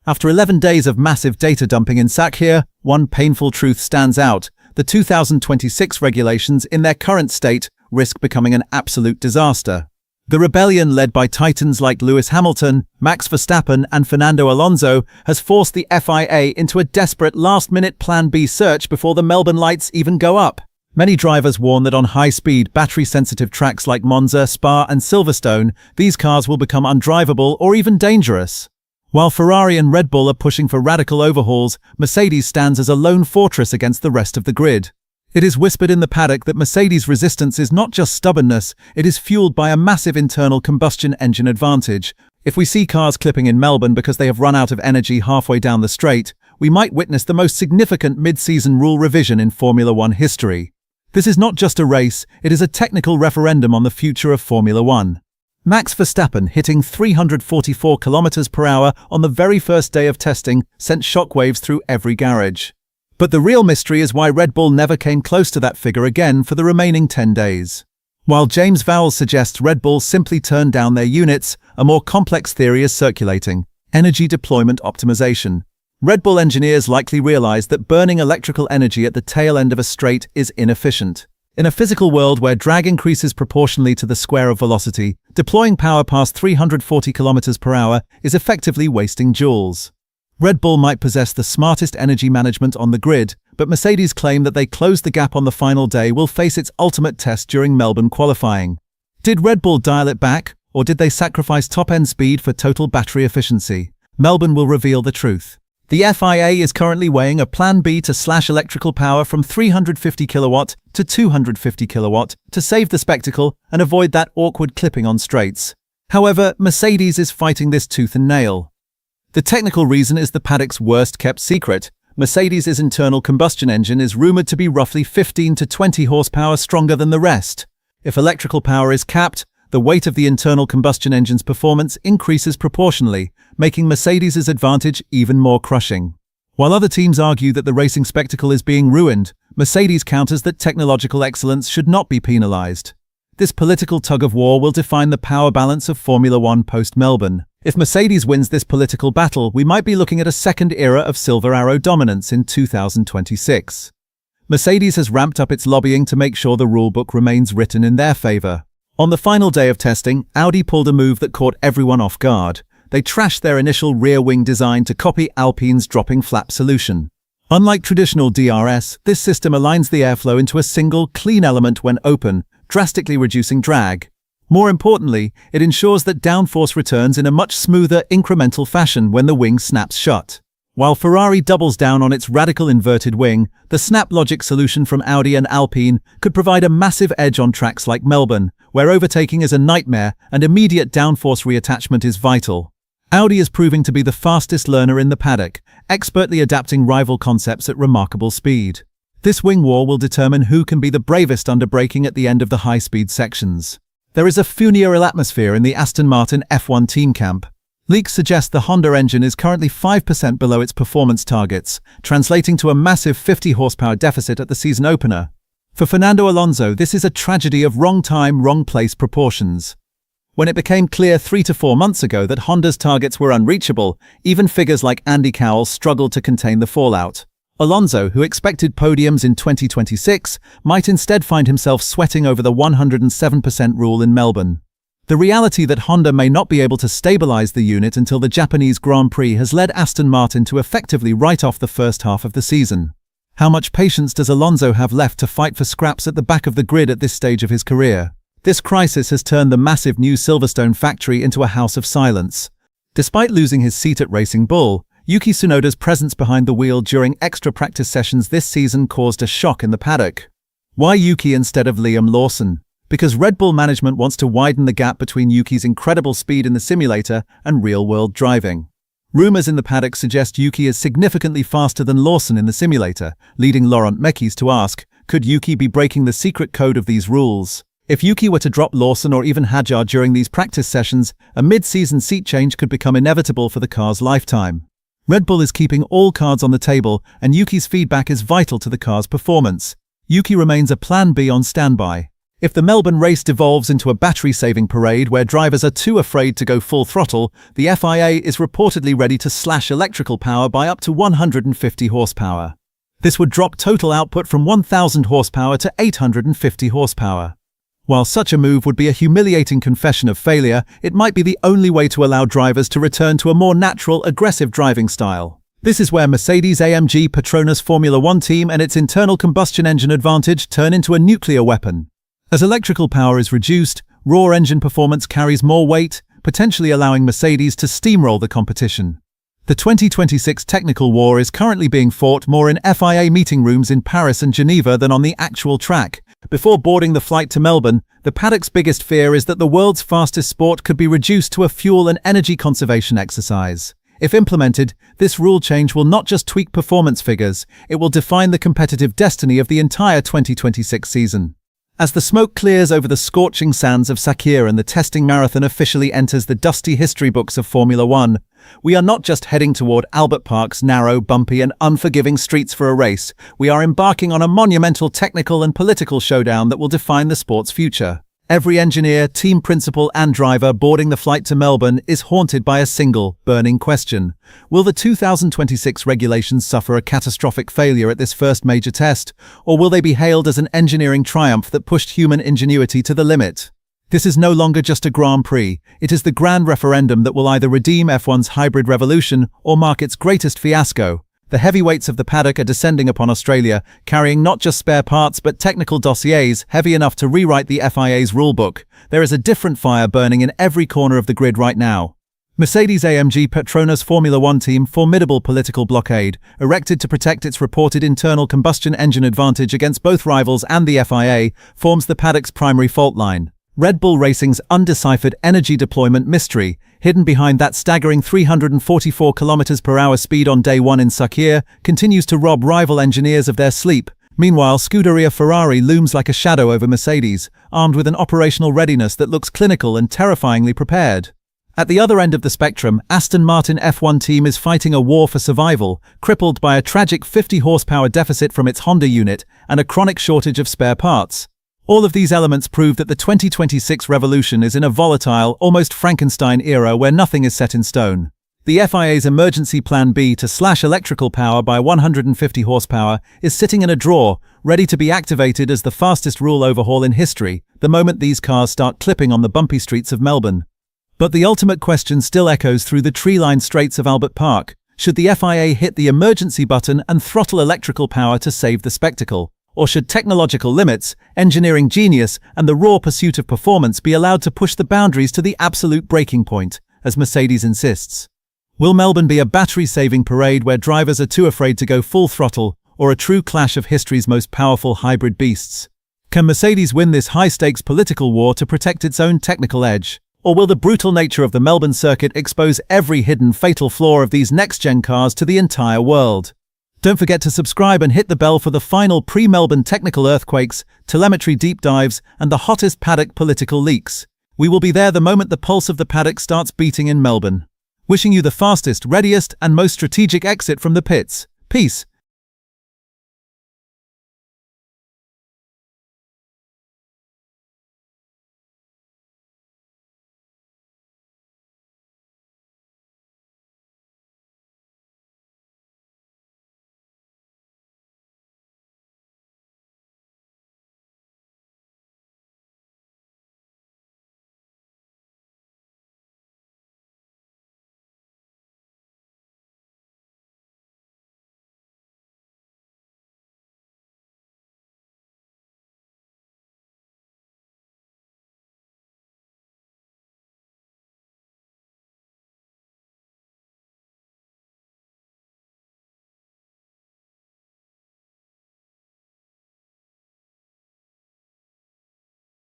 After 11 days of massive data dumping in Sakhir, one painful truth stands out. The 2026 regulations in their current state risk becoming an absolute disaster. The rebellion led by titans like Lewis Hamilton, Max Verstappen and Fernando Alonso has forced the FIA into a desperate last-minute Plan B search before the Melbourne lights even go up. Many drivers warn that on high-speed, battery-sensitive tracks like Monza, Spa and Silverstone, these cars will become undrivable or even dangerous. While Ferrari and Red Bull are pushing for radical overhauls, Mercedes stands as a lone fortress against the rest of the grid. It is whispered in the paddock that Mercedes' resistance is not just stubbornness, it is fueled by a massive internal combustion engine advantage. If we see cars clipping in Melbourne because they have run out of energy halfway down the straight, we might witness the most significant mid-season rule revision in Formula One history. This is not just a race, it is a technical referendum on the future of Formula One. Max Verstappen hitting 344 km/h on the very first day of testing sent shockwaves through every garage. But the real mystery is why Red Bull never came close to that figure again for the remaining 10 days. While James Vowles suggests Red Bull simply turned down their units, a more complex theory is circulating: energy deployment optimization. Red Bull engineers likely realized that burning electrical energy at the tail end of a straight is inefficient. In a physical world where drag increases proportionally to the square of velocity, deploying power past 340 km/h is effectively wasting joules. Red Bull might possess the smartest energy management on the grid, but Mercedes' claim that they closed the gap on the final day will face its ultimate test during Melbourne qualifying. Did Red Bull dial it back, or did they sacrifice top-end speed for total battery efficiency? Melbourne will reveal the truth. The FIA is currently weighing a Plan B to slash electrical power from 350 kW to 250 kW to save the spectacle and avoid that awkward clipping on straights. However, Mercedes is fighting this tooth and nail. The technical reason is the paddock's worst-kept secret. Mercedes' internal combustion engine is rumored to be roughly 15 to 20 horsepower stronger than the rest. If electrical power is capped, the weight of the internal combustion engine's performance increases proportionally, making Mercedes' advantage even more crushing. While other teams argue that the racing spectacle is being ruined, Mercedes counters that technological excellence should not be penalized. This political tug-of-war will define the power balance of Formula One post-Melbourne. If Mercedes wins this political battle, we might be looking at a second era of Silver Arrow dominance in 2026. Mercedes has ramped up its lobbying to make sure the rulebook remains written in their favor. On the final day of testing, Audi pulled a move that caught everyone off guard. They trashed their initial rear wing design to copy Alpine's dropping flap solution. Unlike traditional DRS, this system aligns the airflow into a single, clean element when open, drastically reducing drag. More importantly, it ensures that downforce returns in a much smoother, incremental fashion when the wing snaps shut. While Ferrari doubles down on its radical inverted wing, the snap logic solution from Audi and Alpine could provide a massive edge on tracks like Melbourne, where overtaking is a nightmare and immediate downforce reattachment is vital. Audi is proving to be the fastest learner in the paddock, expertly adapting rival concepts at remarkable speed. This wing war will determine who can be the bravest under braking at the end of the high-speed sections. There is a funereal atmosphere in the Aston Martin F1 team camp. Leaks suggest the Honda engine is currently 5% below its performance targets, translating to a massive 50 horsepower deficit at the season opener. For Fernando Alonso, this is a tragedy of wrong time, wrong place proportions. When it became clear 3 to 4 months ago that Honda's targets were unreachable, even figures like Andy Cowell struggled to contain the fallout. Alonso, who expected podiums in 2026, might instead find himself sweating over the 107% rule in Melbourne. The reality that Honda may not be able to stabilize the unit until the Japanese Grand Prix has led Aston Martin to effectively write off the first half of the season. How much patience does Alonso have left to fight for scraps at the back of the grid at this stage of his career? This crisis has turned the massive new Silverstone factory into a house of silence. Despite losing his seat at Racing Bull, Yuki Tsunoda's presence behind the wheel during extra practice sessions this season caused a shock in the paddock. Why Yuki instead of Liam Lawson? Because Red Bull management wants to widen the gap between Yuki's incredible speed in the simulator and real-world driving. Rumors in the paddock suggest Yuki is significantly faster than Lawson in the simulator, leading Laurent Mekies to ask, could Yuki be breaking the secret code of these rules? If Yuki were to drop Lawson or even Hadjar during these practice sessions, a mid-season seat change could become inevitable for the car's lifetime. Red Bull is keeping all cards on the table, and Yuki's feedback is vital to the car's performance. Yuki remains a Plan B on standby. If the Melbourne race devolves into a battery-saving parade where drivers are too afraid to go full throttle, the FIA is reportedly ready to slash electrical power by up to 150 horsepower. This would drop total output from 1,000 horsepower to 850 horsepower. While such a move would be a humiliating confession of failure, it might be the only way to allow drivers to return to a more natural, aggressive driving style. This is where Mercedes-AMG Petronas Formula One team and its internal combustion engine advantage turn into a nuclear weapon. As electrical power is reduced, raw engine performance carries more weight, potentially allowing Mercedes to steamroll the competition. The 2026 technical war is currently being fought more in FIA meeting rooms in Paris and Geneva than on the actual track. Before boarding the flight to Melbourne, the paddock's biggest fear is that the world's fastest sport could be reduced to a fuel and energy conservation exercise. If implemented, this rule change will not just tweak performance figures, it will define the competitive destiny of the entire 2026 season. As the smoke clears over the scorching sands of Sakir and the testing marathon officially enters the dusty history books of Formula One, we are not just heading toward Albert Park's narrow, bumpy and unforgiving streets for a race, we are embarking on a monumental technical and political showdown that will define the sport's future. Every engineer, team principal and driver boarding the flight to Melbourne is haunted by a single, burning question. Will the 2026 regulations suffer a catastrophic failure at this first major test, or will they be hailed as an engineering triumph that pushed human ingenuity to the limit? This is no longer just a Grand Prix, it is the grand referendum that will either redeem F1's hybrid revolution or mark its greatest fiasco. The heavyweights of the paddock are descending upon Australia, carrying not just spare parts but technical dossiers heavy enough to rewrite the FIA's rulebook. There is a different fire burning in every corner of the grid right now. Mercedes-AMG Petronas Formula One team formidable political blockade, erected to protect its reported internal combustion engine advantage against both rivals and the FIA, forms the paddock's primary fault line. Red Bull Racing's undeciphered energy deployment mystery, hidden behind that staggering 344 km/h speed on day one in Sakir, continues to rob rival engineers of their sleep. Meanwhile, Scuderia Ferrari looms like a shadow over Mercedes, armed with an operational readiness that looks clinical and terrifyingly prepared. At the other end of the spectrum, Aston Martin F1 team is fighting a war for survival, crippled by a tragic 50 horsepower deficit from its Honda unit and a chronic shortage of spare parts. All of these elements prove that the 2026 revolution is in a volatile, almost Frankenstein era where nothing is set in stone. The FIA's emergency plan B to slash electrical power by 150 horsepower is sitting in a drawer, ready to be activated as the fastest rule overhaul in history, the moment these cars start clipping on the bumpy streets of Melbourne. But the ultimate question still echoes through the tree-lined straights of Albert Park. Should the FIA hit the emergency button and throttle electrical power to save the spectacle? Or should technological limits, engineering genius, and the raw pursuit of performance be allowed to push the boundaries to the absolute breaking point, as Mercedes insists? Will Melbourne be a battery-saving parade where drivers are too afraid to go full throttle, or a true clash of history's most powerful hybrid beasts? Can Mercedes win this high-stakes political war to protect its own technical edge? Or will the brutal nature of the Melbourne circuit expose every hidden fatal flaw of these next-gen cars to the entire world? Don't forget to subscribe and hit the bell for the final pre-Melbourne technical earthquakes, telemetry deep dives, and the hottest paddock political leaks. We will be there the moment the pulse of the paddock starts beating in Melbourne. Wishing you the fastest, readiest, and most strategic exit from the pits. Peace.